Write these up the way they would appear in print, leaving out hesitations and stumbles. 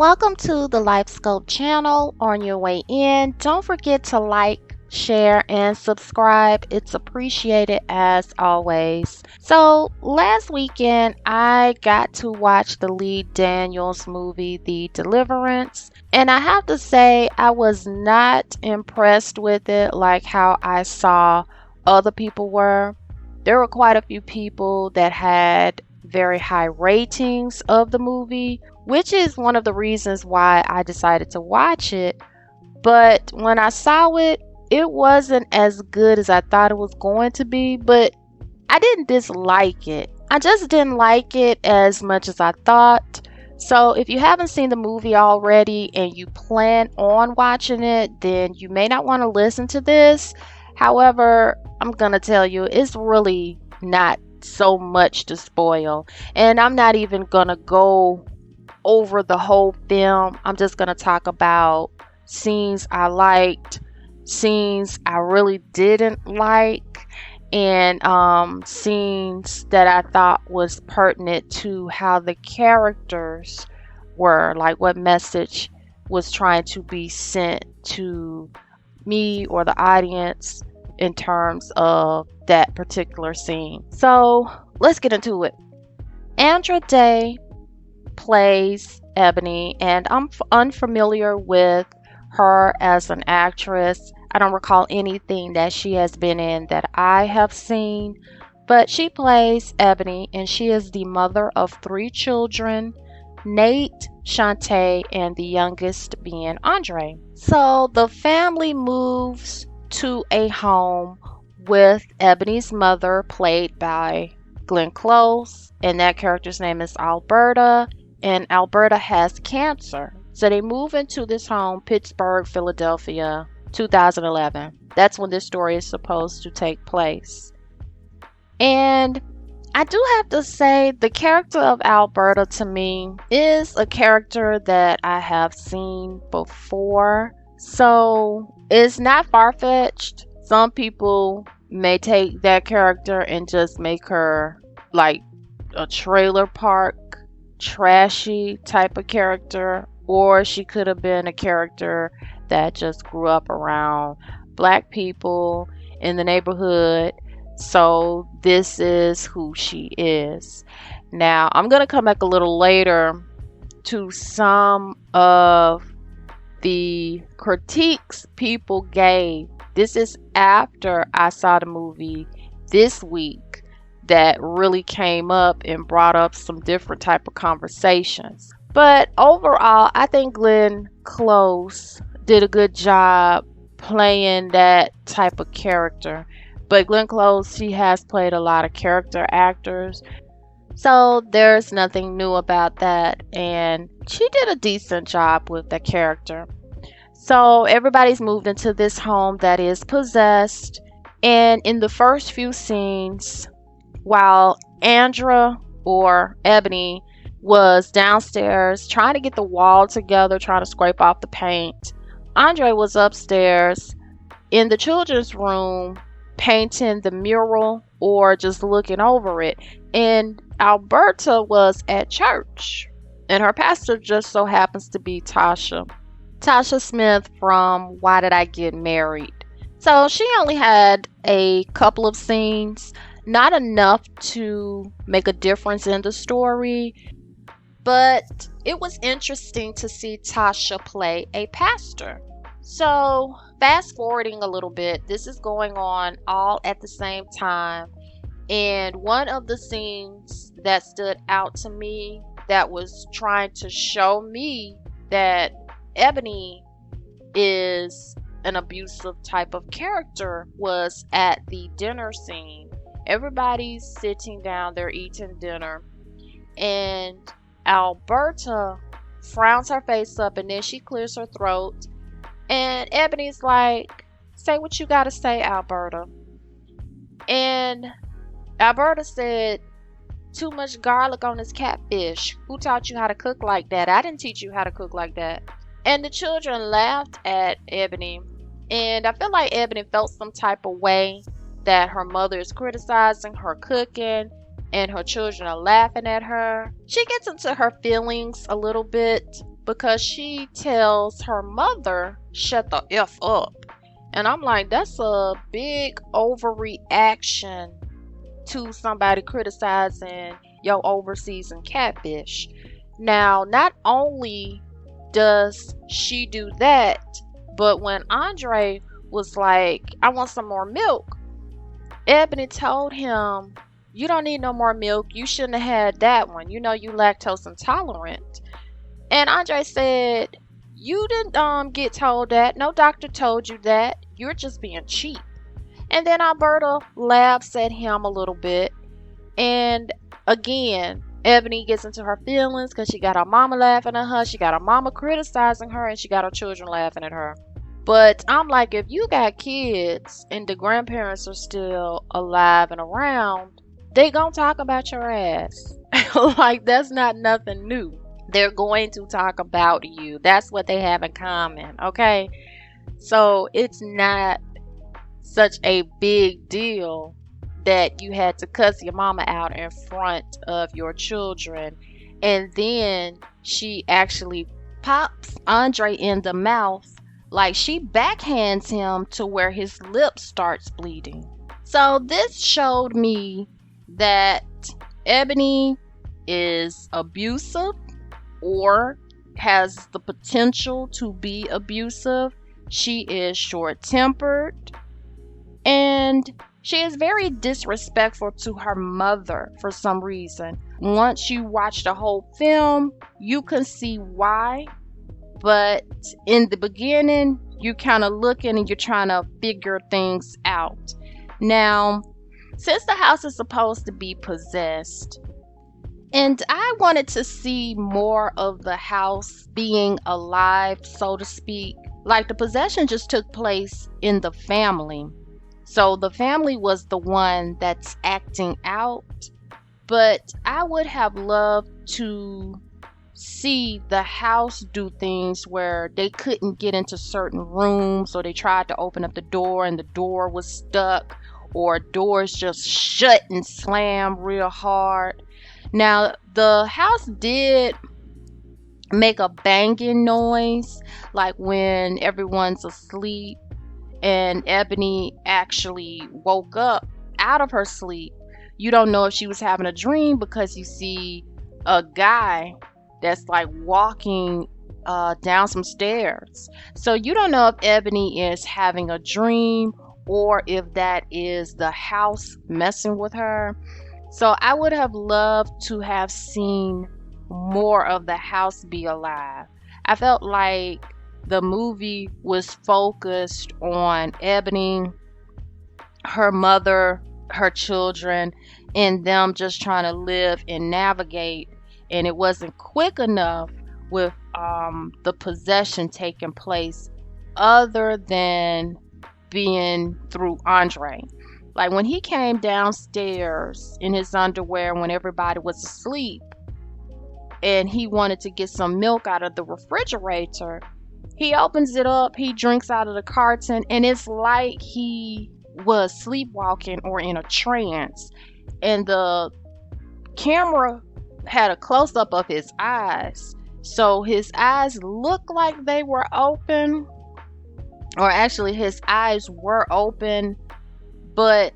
Welcome to the Life Scope channel. On your way in, don't forget to like, share, and subscribe. It's appreciated as always. So, last weekend, I got to watch the Lee Daniels movie, The Deliverance. And I have to say, I was not impressed with it like how I saw other people were. There were quite a few people that had very high ratings of the movie, which is one of the reasons why I decided to watch it. But when I saw it, it wasn't as good as I thought it was going to be, but I didn't dislike it. I just didn't like it as much as I thought. So if you haven't seen the movie already and you plan on watching it, then you may not want to listen to this. However, I'm going to tell you, it's really not so much to spoil. And I'm not even going to go over the whole film. I'm just going to talk about scenes I liked, scenes I really didn't like, and scenes that I thought was pertinent to how the characters were, like what message was trying to be sent to me or the audience in terms of that particular scene. So let's get into it. Andra Day plays Ebony, and I'm unfamiliar with her as an actress. I don't recall anything that she has been in that I have seen, but she plays Ebony, and she is the mother of 3 children, Nate, Shantae, and the youngest being Andre. So the family moves to a home with Ebony's mother, played by Glenn Close, and that character's name is Alberta, and Alberta has cancer. So they move into this home, Pittsburgh, Philadelphia, 2011. That's when this story is supposed to take place. And I do have to say, the character of Alberta to me is a character that I have seen before. So it's not far-fetched. Some people may take that character and just make her like a trailer park, trashy type of character, or she could have been a character that just grew up around black people in the neighborhood. So this is who she is. Now, I'm going to come back a little later to some of the critiques people gave. This is after I saw the movie this week that really came up and brought up some different type of conversations. But overall, I think Glenn Close did a good job playing that type of character. But Glenn Close, she has played a lot of character actors, so there's nothing new about that, and she did a decent job with the character. So everybody's moved into this home that is possessed, and in the first few scenes, while Andra, or Ebony, was downstairs trying to get the wall together, trying to scrape off the paint, Andre was upstairs in the children's room painting the mural or just looking over it. And Alberta was at church, and her pastor just so happens to be Tasha Smith from Why Did I Get Married? So she only had a couple of scenes, not enough to make a difference in the story, but it was interesting to see Tasha play a pastor. So fast forwarding a little bit, this is going on all at the same time, and one of the scenes that stood out to me that was trying to show me that Ebony is an abusive type of character was at the dinner scene. Everybody's sitting down, they're eating dinner, and Alberta frowns her face up, and then she clears her throat, and Ebony's like, "Say what you gotta say, Alberta." And Alberta said, "Too much garlic on this catfish. Who taught you how to cook like that? I didn't teach you how to cook like that." And the children laughed at Ebony, and I feel like Ebony felt some type of way that her mother is criticizing her cooking and her children are laughing at her. She gets into her feelings a little bit, because she tells her mother, shut the F up. And I'm like, that's a big overreaction to somebody criticizing your overseas and catfish. Now, not only does she do that, but when Andre was like, I want some more milk, Ebony told him, you don't need no more milk. You shouldn't have had that one. You know you lactose intolerant. And Andre said, you didn't get told that. No doctor told you that. You're just being cheap. And then Alberta laughs at him a little bit. And again, Ebony gets into her feelings because she got her mama laughing at her. She got her mama criticizing her. And she got her children laughing at her. But I'm like, if you got kids and the grandparents are still alive and around, they gonna talk about your ass. Like, that's not nothing new. They're going to talk about you. That's what they have in common, okay? So it's not such a big deal that you had to cuss your mama out in front of your children. And then she actually pops Andre in the mouth, like she backhands him to where his lip starts bleeding. So this showed me that Ebony is abusive or has the potential to be abusive. She is short-tempered, and she is very disrespectful to her mother for some reason. Once you watch the whole film, you can see why, but in the beginning, you kind of looking and you're trying to figure things out. Now, since the house is supposed to be possessed, and I wanted to see more of the house being alive, so to speak. Like, the possession just took place in the family. So the family was the one that's acting out. But I would have loved to see the house do things where they couldn't get into certain rooms, or they tried to open up the door and the door was stuck, or doors just shut and slam real hard. Now, the house did make a banging noise, like when everyone's asleep and Ebony actually woke up out of her sleep. You don't know if she was having a dream because you see a guy that's like walking down some stairs. So you don't know if Ebony is having a dream or if that is the house messing with her. So I would have loved to have seen more of the house be alive. I felt like the movie was focused on Ebony, her mother, her children, and them just trying to live and navigate. And it wasn't quick enough with the possession taking place, other than being through Andre. Like when he came downstairs in his underwear when everybody was asleep and he wanted to get some milk out of the refrigerator, he opens it up, he drinks out of the carton, and it's like he was sleepwalking or in a trance. And the camera had a close-up of his eyes. So his eyes looked like they were open, or actually his eyes were open, but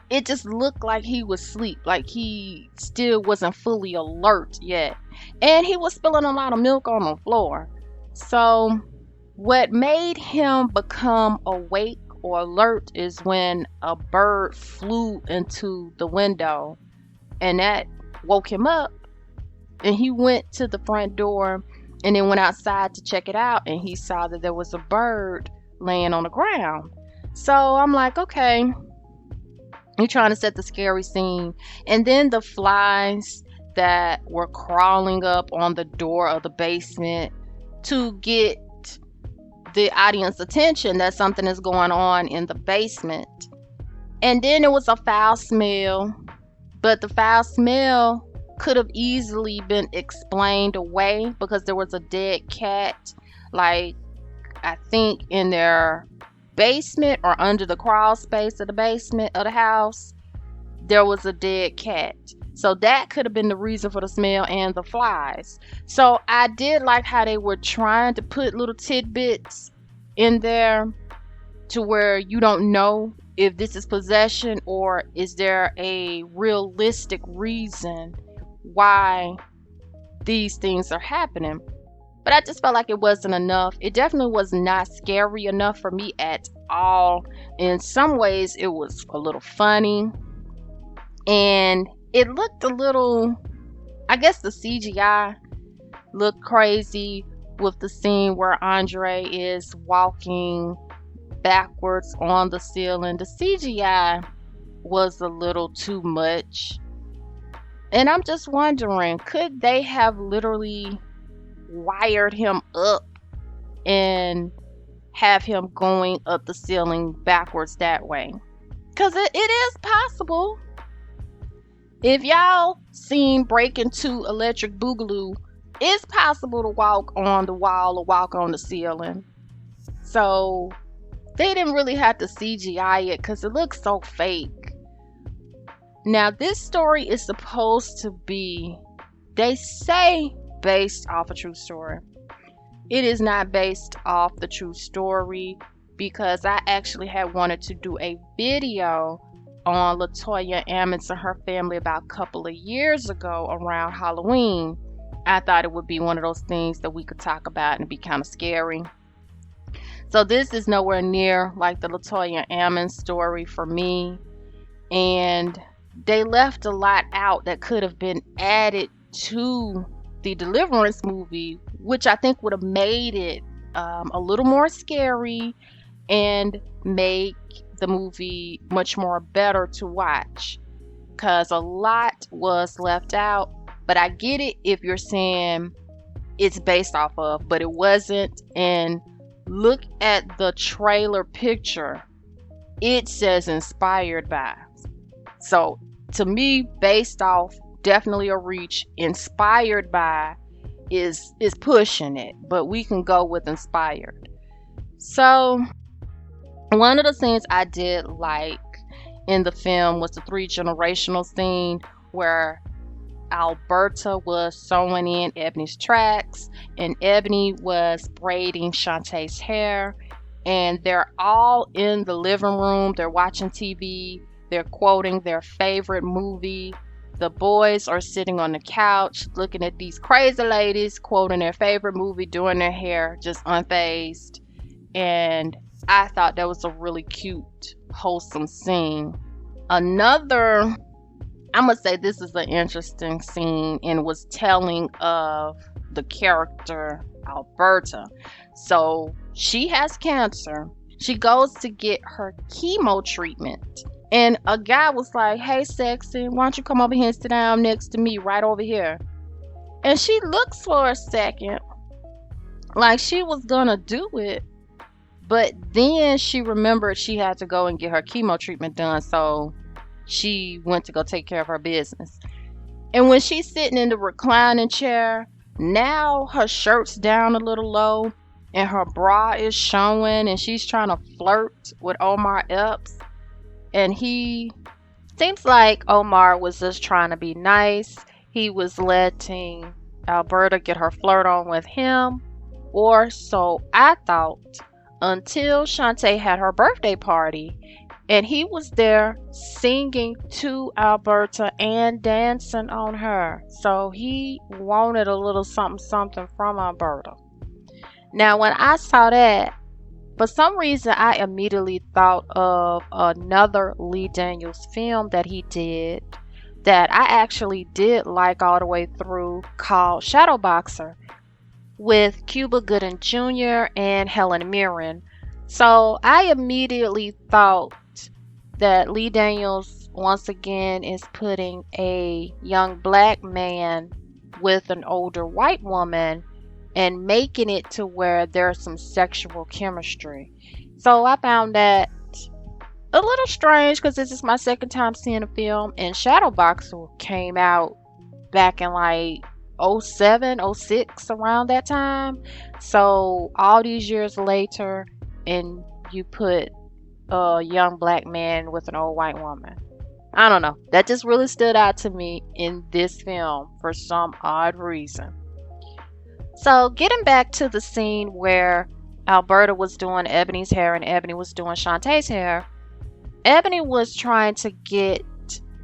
it just looked like he was asleep, like he still wasn't fully alert yet. And he was spilling a lot of milk on the floor. So what made him become awake or alert is when a bird flew into the window, and that woke him up. And he went to the front door and then went outside to check it out, and he saw that there was a bird laying on the ground. So I'm like, okay, you're trying to set the scary scene. And then the flies that were crawling up on the door of the basement to get the audience attention that something is going on in the basement. And then it was a foul smell, but the foul smell could have easily been explained away because there was a dead cat, like I think in their basement or under the crawl space of the basement of the house, there was a dead cat. So that could have been the reason for the smell and the flies. So I did like how they were trying to put little tidbits in there to where you don't know if this is possession or is there a realistic reason why these things are happening. But I just felt like it wasn't enough. It definitely was not scary enough for me at all. In some ways, it was a little funny. And it looked a little, I guess the CGI looked crazy with the scene where Andre is walking backwards on the ceiling. The CGI was a little too much. And I'm just wondering, could they have literally wired him up and have him going up the ceiling backwards that way? Because it is possible. If y'all seen Breaking 2 Electric Boogaloo, it's possible to walk on the wall or walk on the ceiling. So they didn't really have to CGI it because it looks so fake. Now this story is supposed to be, they say, based off a true story. It is not based off the true story because I actually had wanted to do a video on Latoya Ammons and her family about a couple of years ago around Halloween. I thought it would be one of those things that we could talk about and be kind of scary. So this is nowhere near like the Latoya Ammons story for me. And they left a lot out that could have been added to the Deliverance movie, which I think would have made it a little more scary and make the movie much more better to watch, because a lot was left out. But I get it if you're saying it's based off of, but it wasn't. And look at the trailer picture, it says inspired by. So to me, based off, definitely a reach. Inspired by is pushing it, but we can go with inspired. So one of the scenes I did like in the film was the 3-generational scene where Alberta was sewing in Ebony's tracks and Ebony was braiding Shantae's hair, and they're all in the living room. They're watching TV. They're quoting their favorite movie. The boys are sitting on the couch looking at these crazy ladies quoting their favorite movie, doing their hair just unfazed. And I thought that was a really cute, wholesome scene. Another, I'm going to say this is an interesting scene and was telling of the character Alberta. So she has cancer. She goes to get her chemo treatment. And a guy was like, "Hey, sexy, why don't you come over here and sit down next to me right over here?" And she looks for a second like she was gonna do it. But then she remembered she had to go and get her chemo treatment done. So she went to go take care of her business. And when she's sitting in the reclining chair, now her shirt's down a little low and her bra is showing and she's trying to flirt with Omar Epps. And he seems like Omar was just trying to be nice. He was letting Alberta get her flirt on with him. Or so I thought, until Shantae had her birthday party. And he was there singing to Alberta and dancing on her. So he wanted a little something from Alberta. Now when I saw that, for some reason, I immediately thought of another Lee Daniels film that he did that I actually did like all the way through, called Shadowboxer, with Cuba Gooding Jr. and Helen Mirren. So I immediately thought that Lee Daniels once again is putting a young black man with an older white woman and making it to where there's some sexual chemistry. So I found that a little strange because this is my second time seeing a film, and Shadowboxer came out back in like 07, 06, around that time. So all these years later, and you put a young black man with an old white woman. I don't know. That just really stood out to me in this film for some odd reason. So, getting back to the scene where Alberta was doing Ebony's hair and Ebony was doing Shantae's hair, Ebony was trying to get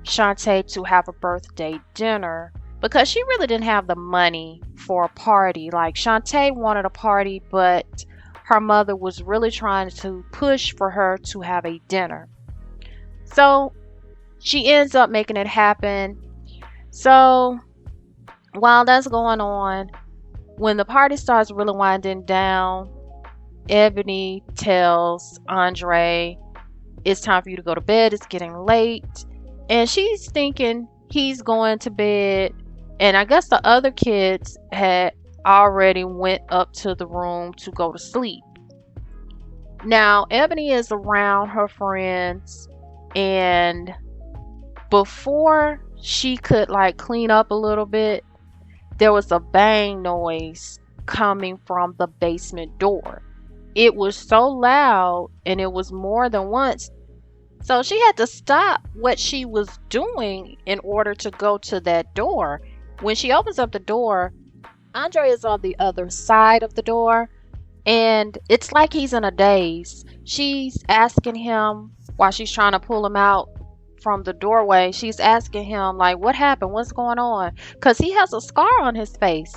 Shantae to have a birthday dinner because she really didn't have the money for a party. Like, Shantae wanted a party, but her mother was really trying to push for her to have a dinner. So she ends up making it happen. So while that's going on, when the party starts really winding down, Ebony tells Andre, it's time for you to go to bed. It's getting late. And she's thinking he's going to bed. And I guess the other kids had already went up to the room to go to sleep. Now, Ebony is around her friends, and before she could like clean up a little bit, there was a bang noise coming from the basement door. It was so loud and it was more than once. So she had to stop what she was doing in order to go to that door. When she opens up the door, Andre is on the other side of the door, and it's like he's in a daze. She's asking him while she's trying to pull him out from the doorway. She's asking him, like, what happened? What's going on? Because he has a scar on his face.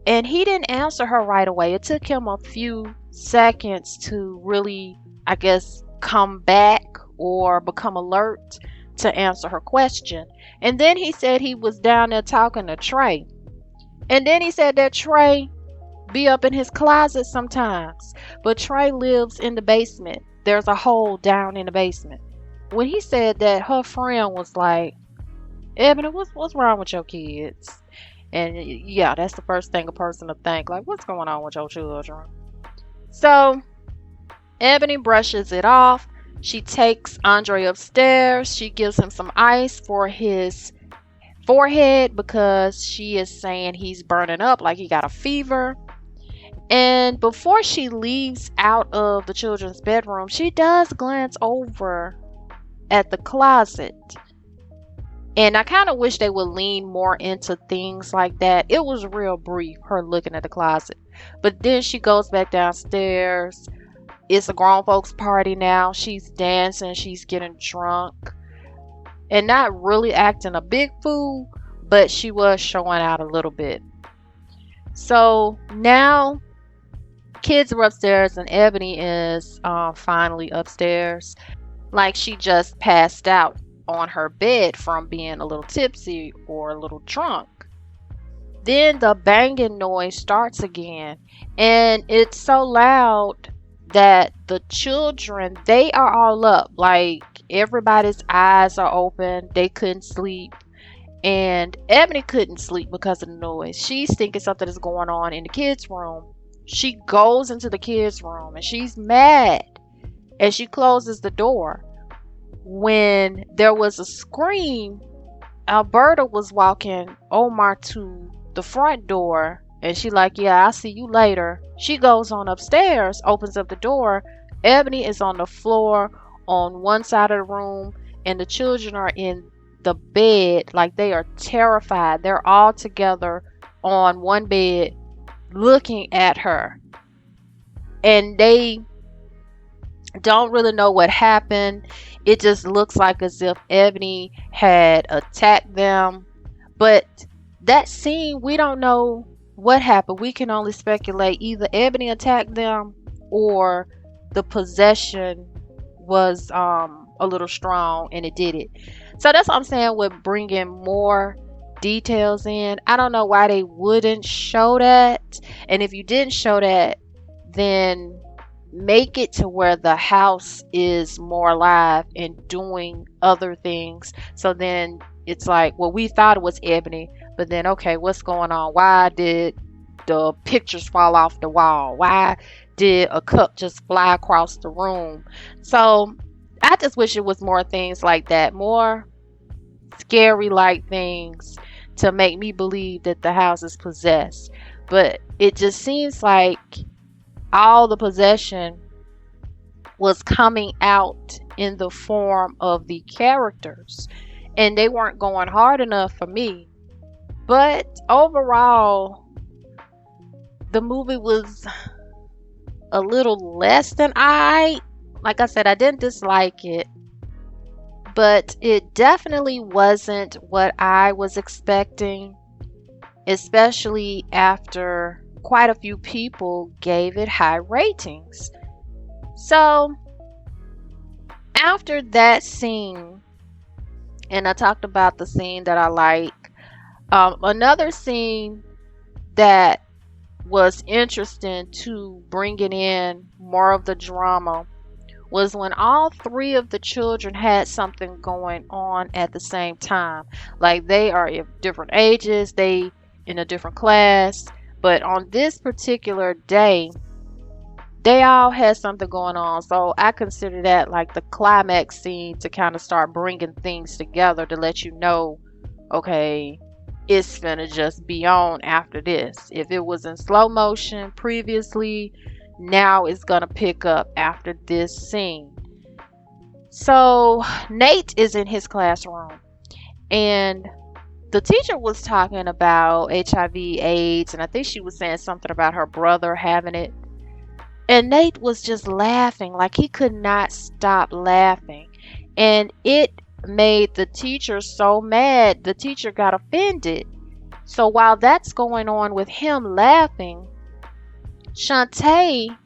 And he didn't answer her right away. It took him a few seconds to really, I guess, come back or become alert to answer her question. And then he said he was down there talking to Trey. And then he said that Trey be up in his closet sometimes. But Trey lives in the basement. There's a hole down in the basement. When he said that, her friend was like, Ebony, what's wrong with your kids? And yeah, that's the first thing a person to think, like, what's going on with your children? So Ebony brushes it off. She takes Andre upstairs. She gives him some ice for his forehead because she is saying he's burning up like he got a fever. And before she leaves out of the children's bedroom, she does glance over at the closet. And I kind of wish they would lean more into things like that. It was real brief, her looking at the closet. But then she goes back downstairs. It's a grown folks party now. She's dancing. She's getting drunk. And not really acting a big fool, but she was showing out a little bit. So now kids are upstairs and Ebony is finally upstairs. Like she just passed out on her bed from being a little tipsy or a little drunk. Then the banging noise starts again, and it's so loud that the children, they are all up. Like everybody's eyes are open. They couldn't sleep. And Ebony couldn't sleep because of the noise. She's thinking something is going on in the kids' room. She goes into the kids' room and she's mad. And she closes the door. When there was a scream, Alberta was walking Omar to the front door. And she like, yeah, I'll see you later. She goes on upstairs, opens up the door. Ebony is on the floor on one side of the room. And the children are in the bed, like they are terrified. They're all together on one bed looking at her. And they don't really know what happened. It just looks like as if Ebony had attacked them. But that scene, we don't know what happened. We can only speculate either Ebony attacked them or the possession was a little strong and it did it. So that's what I'm saying with bringing more details in. I don't know why they wouldn't show that. And if you didn't show that, then make it to where the house is more alive and doing other things. So then it's like, well, we thought it was Ebony, but then, okay, what's going on? Why did the pictures fall off the wall? Why did a cup just fly across the room? So I just wish it was more things like that, more scary like things to make me believe that the house is possessed. But it just seems like all the possession was coming out in the form of the characters. and they weren't going hard enough for me. But overall, the movie was a little less than like I said, I didn't dislike it, but it definitely wasn't what I was expecting, especially after quite a few people gave it high ratings. So, after that scene, and I talked about the scene that I like, another scene that was interesting to bringing in more of the drama was when all three of the children had something going on at the same time. Like they are of different ages, they in a different class, but on this particular day, they all had something going on. So I consider that like the climax scene to kind of start bringing things together to let you know, okay, it's gonna just be on after this. If it was in slow motion previously, now it's gonna pick up after this scene. So Nate is in his classroom, and the teacher was talking about HIV, AIDS, and I think she was saying something about her brother having it. And Nate was just laughing, like he could not stop laughing. And it made the teacher so mad, the teacher got offended. So while that's going on with him laughing, Shantae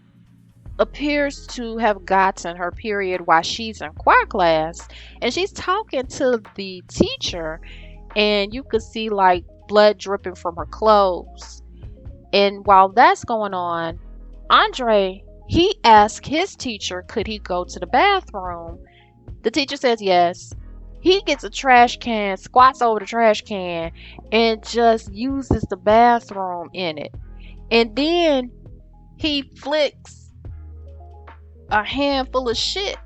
appears to have gotten her period while she's in choir class. And she's talking to the teacher, and you could see like blood dripping from her clothes. And while that's going on, Andre, he asked his teacher, could he go to the bathroom? The teacher says yes. He gets a trash can, squats over the trash can, and just uses the bathroom in it. And then he flicks a handful of shit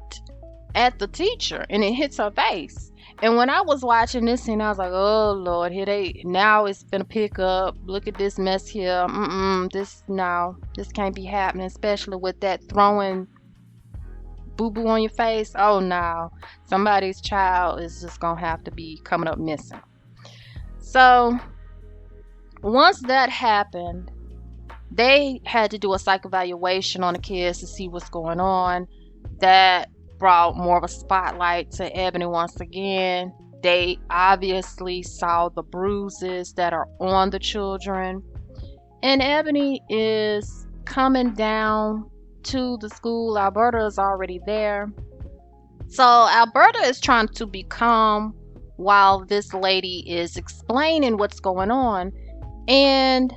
at the teacher, and it hits her face. And when I was watching this scene, I was like, oh Lord, now it's gonna pick up. Look at this mess here. This can't be happening, especially with that throwing boo-boo on your face. Oh no, somebody's child is just gonna have to be coming up missing. So once that happened, they had to do a psych evaluation on the kids to see what's going on. That brought more of a spotlight to Ebony once again. They obviously saw the bruises that are on the children. And Ebony is coming down to the school. Alberta is already there. So Alberta is trying to be calm while this lady is explaining what's going on. And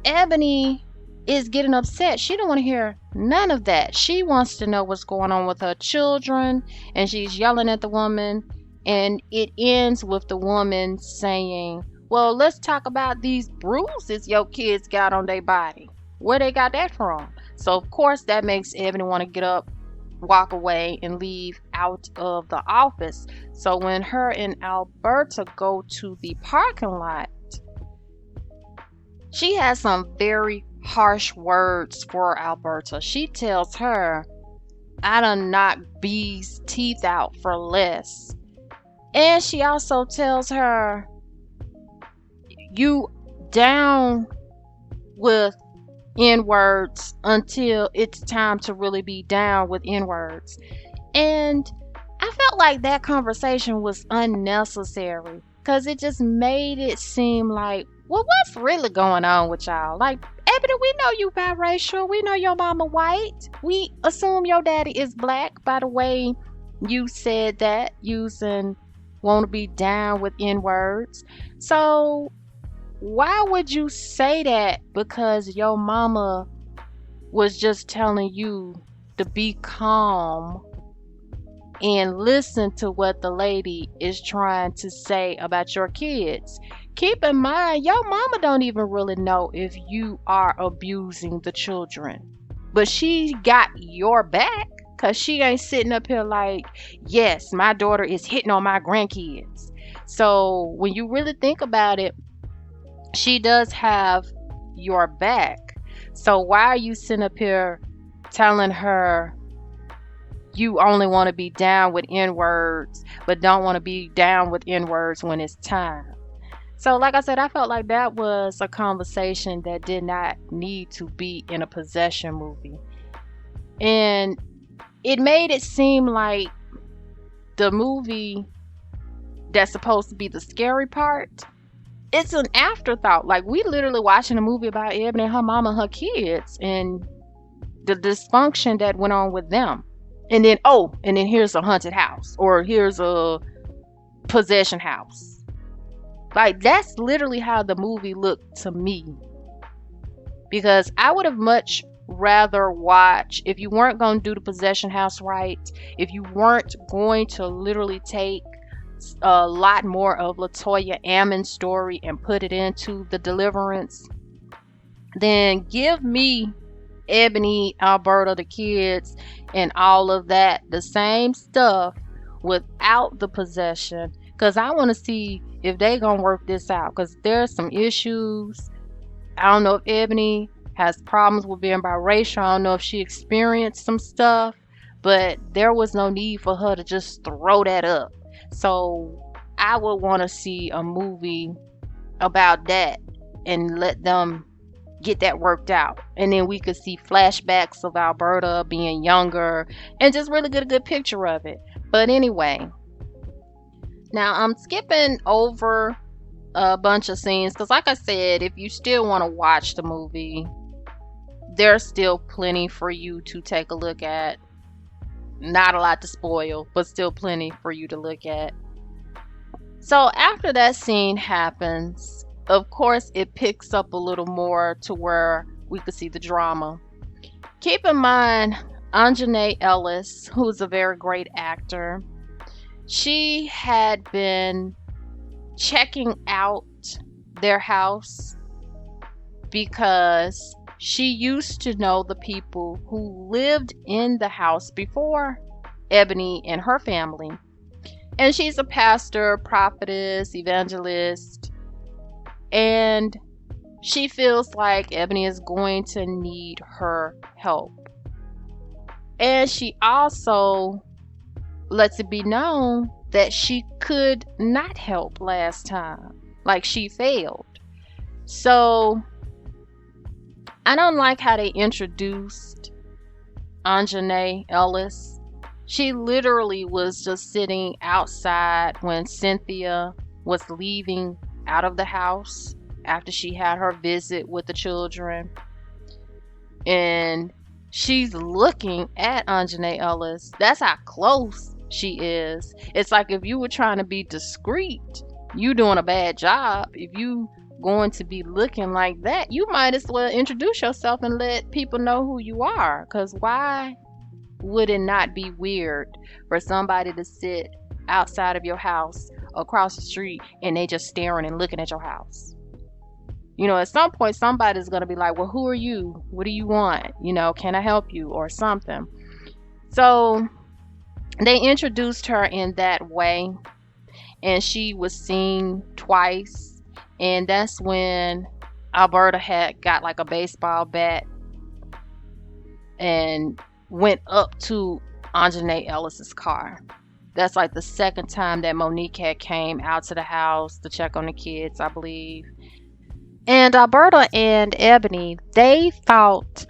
Ebony is getting upset. She don't want to hear none of that. She wants to know what's going on with her children, and she's yelling at the woman, and it ends with the woman saying, well, let's talk about these bruises your kids got on their body. Where they got that from? So of course that makes Ebony want to get up, walk away, and leave out of the office. So when her and Alberta go to the parking lot, she has some very harsh words for Alberta. She tells her, I done knocked B's teeth out for less. And she also tells her, you down with N-words until it's time to really be down with N-words. And I felt like that conversation was unnecessary because it just made it seem like, well, what's really going on with y'all? Like, Ebony, we know you biracial. We know your mama white. We assume your daddy is black by the way you said that, using want to be down with N-words. So why would you say that? Because your mama was just telling you to be calm and listen to what the lady is trying to say about your kids. Keep in mind, your mama don't even really know if you are abusing the children. But she got your back because she ain't sitting up here like, yes, my daughter is hitting on my grandkids. So when you really think about it, she does have your back. So why are you sitting up here telling her you only want to be down with N-words, but don't want to be down with N-words when it's time. So, like I said, I felt like that was a conversation that did not need to be in a possession movie. And it made it seem like the movie that's supposed to be the scary part, it's an afterthought. Like, we literally watching a movie about Ebony and her mama and her kids and the dysfunction that went on with them. And then, and then here's a haunted house, or here's a possession house. Like, that's literally how the movie looked to me. Because I would have much rather watch, if you weren't going to do the possession house right, if you weren't going to literally take a lot more of Latoya Ammon's story and put it into the Deliverance, then give me Ebony, Alberta, the kids, and all of that, the same stuff without the possession, because I want to see if they gonna work this out, because there's some issues. I don't know if Ebony has problems with being biracial. I don't know if she experienced some stuff, but there was no need for her to just throw that up. So I would want to see a movie about that and let them get that worked out, and then we could see flashbacks of Alberta being younger and just really get a good picture of it. But anyway, now I'm skipping over a bunch of scenes because, like I said, if you still want to watch the movie, there's still plenty for you to take a look at. Not a lot to spoil, but still plenty for you to look at. So after that scene happens, of course, it picks up a little more to where we could see the drama. Keep in mind, Anjanae Ellis, who's a very great actor, she had been checking out their house because she used to know the people who lived in the house before Ebony and her family. And she's a pastor, prophetess, evangelist, and she feels like Ebony is going to need her help. And she also lets it be known that she could not help last time. Like, she failed. So I don't like how they introduced Anjanae Ellis. She literally was just sitting outside when Cynthia was leaving out of the house after she had her visit with the children, and she's looking at Anjanae Ellis. That's how close she is. It's like, if you were trying to be discreet, you doing a bad job. If you going to be looking like that, you might as well introduce yourself and let people know who you are, because why would it not be weird for somebody to sit outside of your house across the street and they just staring and looking at your house? You know, at some point somebody's going to be like, well, who are you? What do you want? You know, can I help you or something? So they introduced her in that way, and she was seen twice, and that's when Alberta had got like a baseball bat and went up to Anjanae Ellis's car. That's like the second time that Monique had came out to the house to check on the kids, I believe. And Alberta and Ebony, they thought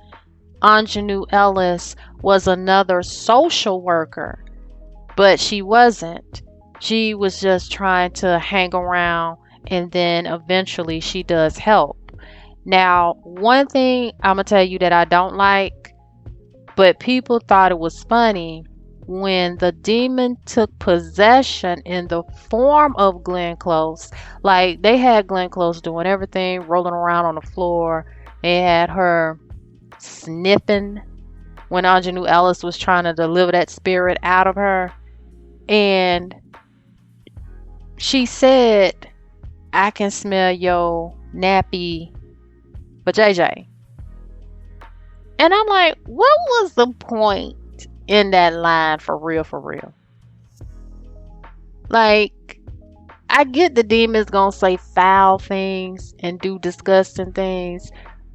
Anjanae Ellis was another social worker, but she wasn't. She was just trying to hang around, and then eventually she does help. Now, one thing I'm going to tell you that I don't like, but people thought it was funny, when the demon took possession in the form of Glenn Close. Like, they had Glenn Close doing everything, rolling around on the floor. They had her sniffing when Anjanae Ellis was trying to deliver that spirit out of her. And she said, I can smell your nappy vajayjay. And I'm like, what was the point in that line, for real, for real? Like, I get the demon's gonna say foul things and do disgusting things,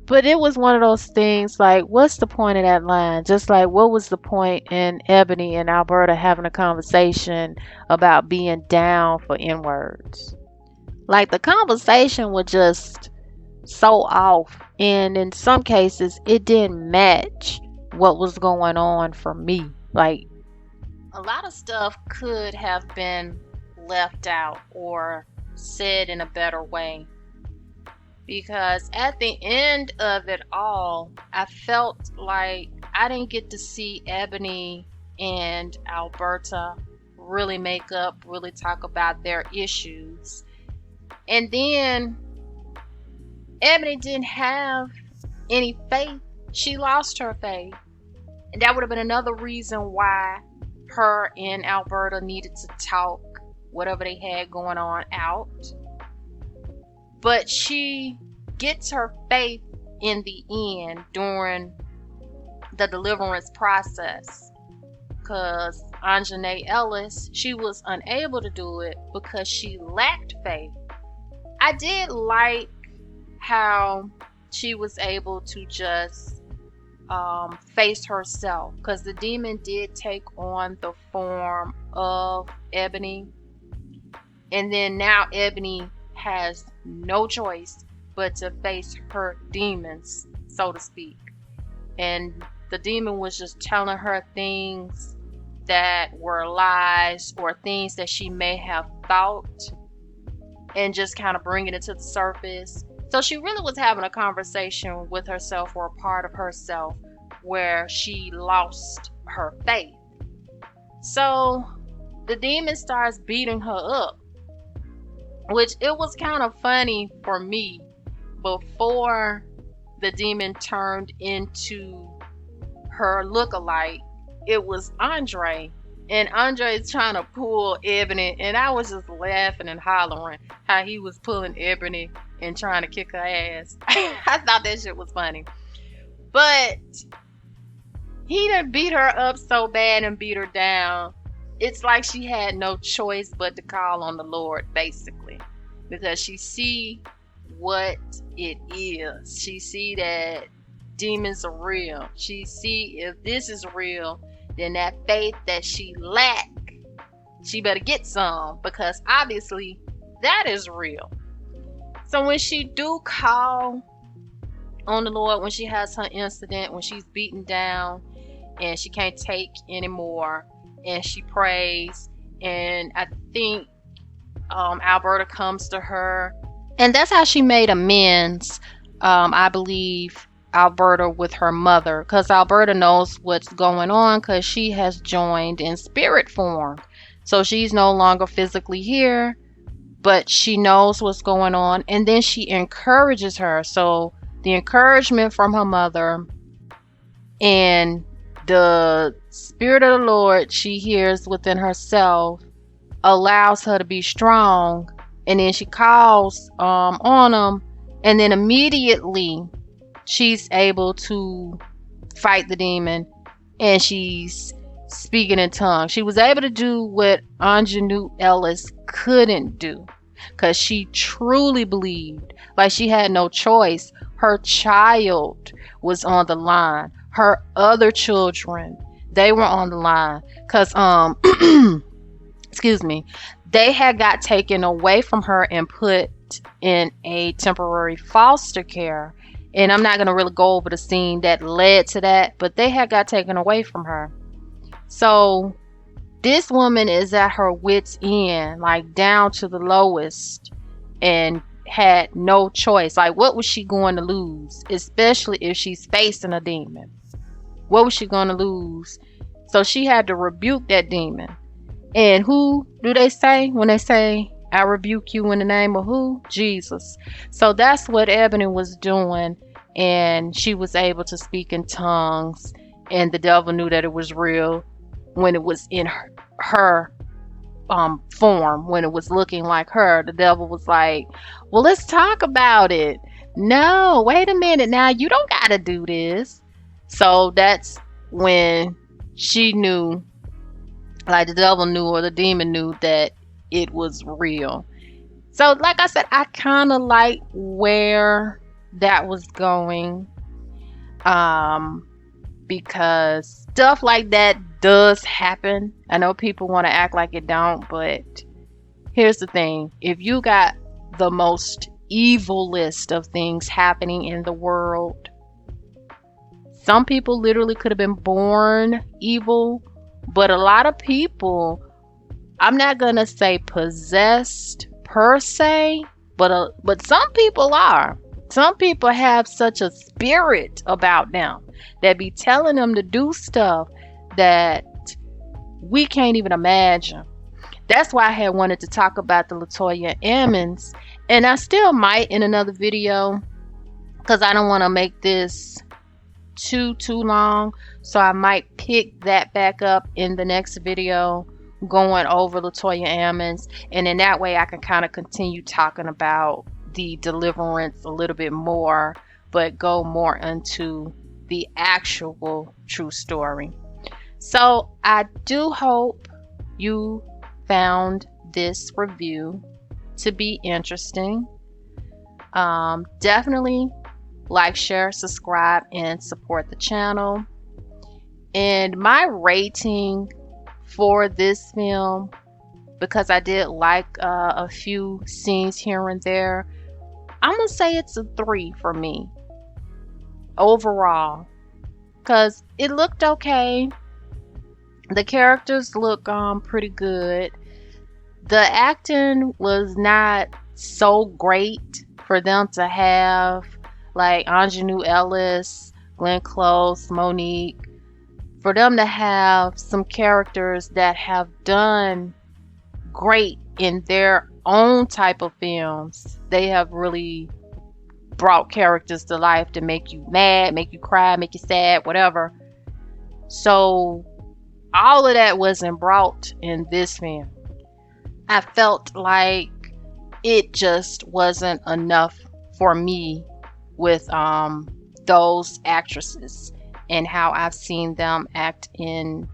But it was one of those things like, what's the point of that line? Just like, what was the point in Ebony and Alberta having a conversation about being down for N words? Like, the conversation was just so off. And in some cases, it didn't match what was going on for me. Like, a lot of stuff could have been left out or said in a better way. Because at the end of it all, I felt like I didn't get to see Ebony and Alberta really make up, really talk about their issues. And then Ebony didn't have any faith. She lost her faith. And that would have been another reason why her and Alberta needed to talk whatever they had going on out. But she gets her faith in the end during the deliverance process. Because Anjanae Ellis, she was unable to do it because she lacked faith. I did like how she was able to just face herself, because the demon did take on the form of Ebony, and then now Ebony has no choice but to face her demons, so to speak. And the demon was just telling her things that were lies or things that she may have thought, and just kind of bringing it to the surface. So she really was having a conversation with herself, or a part of herself, where she lost her faith. So the demon starts beating her up, which it was kind of funny for me. Before the demon turned into her lookalike, it was Andre. And Andre is trying to pull Ebony, and I was just laughing and hollering how he was pulling Ebony and trying to kick her ass. I thought that shit was funny. But he done beat her up so bad and beat her down. It's like she had no choice but to call on the Lord, basically. Because she see what it is. She see that demons are real. She see if this is real, then that faith that she lack, she better get some, because obviously that is real. So when she do call on the Lord, when she has her incident, when she's beaten down and she can't take anymore, and she prays, and I think Alberta comes to her, and that's how she made amends. I believe Alberta with her mother, because Alberta knows what's going on, because she has joined in spirit form. So she's no longer physically here, but she knows what's going on, and then she encourages her. So the encouragement from her mother and the spirit of the Lord she hears within herself allows her to be strong. And then she calls on them, and then immediately she's able to fight the demon, and she's speaking in tongues. She was able to do what Anjanae Ellis couldn't do, because she truly believed, like she had no choice. Her child was on the line. Her other children, they were on the line, because excuse me, they had got taken away from her and put in a temporary foster care. And I'm not going to really go over the scene that led to that, but they had got taken away from her. So this woman is at her wit's end, like down to the lowest, and had no choice. Like, what was she going to lose? Especially if she's facing a demon. What was she going to lose? So she had to rebuke that demon. And who do they say when they say, I rebuke you in the name of who? Jesus. So that's what Ebony was doing. And she was able to speak in tongues. And the devil knew that it was real when it was in her form. When it was looking like her, the devil was like, well, let's talk about it. No, wait a minute now. You don't got to do this. So that's when she knew, like the devil knew, or the demon knew, that it was real. So like I said, I kind of like where that was going. Um, because stuff like that does happen. I know people want to act like it don't, but here's the thing. If you got the most evil list of things happening in the world, some people literally could have been born evil, but a lot of people, I'm not going to say possessed per se, but some people are. Some people have such a spirit about them that be telling them to do stuff that we can't even imagine. That's why I had wanted to talk about the Latoya Ammons, and I still might in another video because I don't want to make this too long. So I might pick that back up in the next video, going over Latoya Ammons, and in that way I can kind of continue talking about the Deliverance a little bit more, but go more into the actual true story. So I do hope you found this review to be interesting. Definitely like, share, subscribe, and support the channel. And my rating for this film, because I did like a few scenes here and there, I'm gonna say it's a 3 for me overall, because it looked okay. The characters look pretty good. The acting was not so great for them to have like Anjanou Ellis, Glenn Close, Monique, for them to have some characters that have done great in their own type of films. They have really brought characters to life to make you mad, make you cry, make you sad, whatever. So all of that wasn't brought in this film. I felt like it just wasn't enough for me with those actresses and how I've seen them act in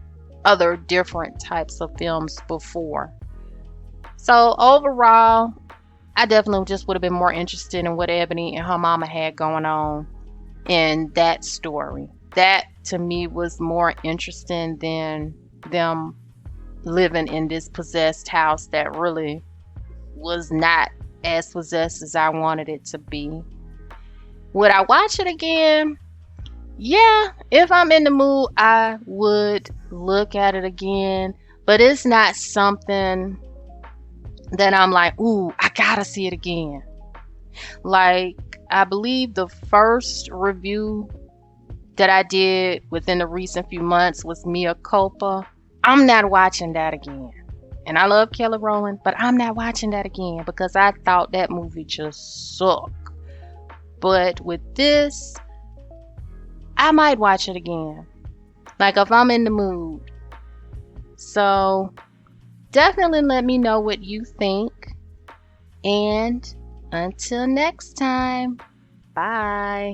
other different types of films before. So overall, I definitely just would have been more interested in what Ebony and her mama had going on in that story. That to me was more interesting than them living in this possessed house that really was not as possessed as I wanted it to be. Would I watch it again? Yeah, if I'm in the mood, I would look at it again. But it's not something that I'm like, ooh, I gotta see it again. Like, I believe the first review that I did within the recent few months was Mea Culpa. I'm not watching that again. And I love Kelly Rowland, but I'm not watching that again because I thought that movie just sucked. But with this, I might watch it again. Like if I'm in the mood. So definitely let me know what you think. And until next time, bye.